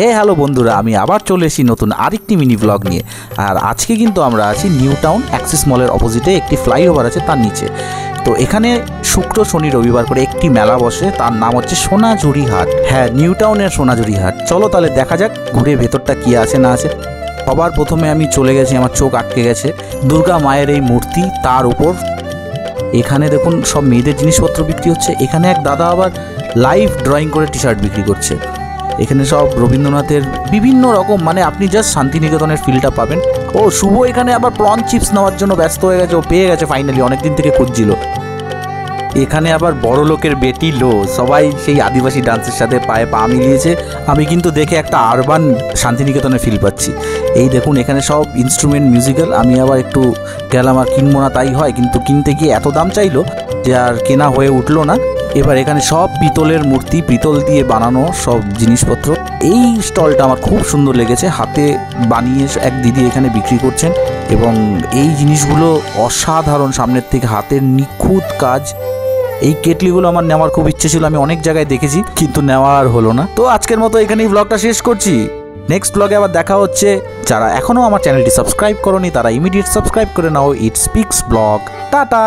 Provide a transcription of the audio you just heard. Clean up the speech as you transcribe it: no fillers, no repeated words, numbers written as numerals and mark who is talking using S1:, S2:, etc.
S1: Hello বন্ধুরা, আমি আবার চলে এসেছি নতুন আরেকটি মিনি ব্লগ নিয়ে। আর আজকে কিন্তু আমরা আছি নিউ টাউন অ্যাক্সিস মলের অপোজিটে একটি ফ্লাইওভার আছে তার নিচে। তো এখানে শুক্র শনি রবিবার করে একটি মেলা বসে, তার নাম হচ্ছে সোনাঝুরি হাট। হ্যাঁ, নিউ টাউনের সোনাঝুরি হাট। চলো তাহলে দেখা যাক ঘুরে ভেতরটা কি আছে না আছে। সবার প্রথমে আমি চলে গেছি, আমার চোখ আটকে গেছে দুর্গা মায়ের এই মূর্তি, তার উপর এখানে দেখুন সব মেয়েদের জিনিসপত্র বিক্রি হচ্ছে। এখানে এক দাদা আবার লাইভ ড্রয়িং করে টি শার্ট বিক্রি করছে। এখানে সব রবীন্দ্রনাথের বিভিন্ন রকম, মানে আপনি জাস্ট শান্তিনিকেতনের ফিলটা পাবেন। ও শুভ এখানে আবার প্রন চিপস নেওয়ার জন্য ব্যস্ত হয়ে গেছে, ও পেয়ে গেছে ফাইনালি, অনেকদিন থেকে খুঁজছিল। এখানে আবার বড় লোকের বেটি লো, সবাই সেই আদিবাসী ডান্সের সাথে পায়ে পা মিলিয়েছে। আমি কিন্তু দেখে একটা আরবান শান্তিনিকেতনের ফিল পাচ্ছি। এই দেখুন এখানে সব ইনস্ট্রুমেন্ট মিউজিক্যাল। আমি আবার একটু গেলাম, আর কিনবো না তাই হয়, কিন্তু কিনতে গিয়ে এত দাম চাইলো যে আর কেনা হয়ে উঠলো না। এবার এখানে সব পিতলের মূর্তি, পিতল দিয়ে বানানো সব জিনিসপত্র। এই স্টলটা আমার খুব সুন্দর লেগেছে, হাতে বানিয়ে এক দিদি এখানে বিক্রি করছেন, এবং এই জিনিসগুলো অসাধারণ, সামনের থেকে হাতের নিখুঁত কাজ। এই কেটলিগুলো আমার নেওয়ার খুব ইচ্ছে ছিল, আমি অনেক জায়গায় দেখেছি কিন্তু নেওয়া আর হলো না। তো আজকের মতো এখানেই ব্লগটা শেষ করছি। নেক্সট ব্লগে আবার দেখা হচ্ছে। যারা এখনও আমার চ্যানেলটি সাবস্ক্রাইব করোনি তারা ইমিডিয়েট সাবস্ক্রাইব করে নাও। ইট স্পিক্স ব্লগ। টাটা।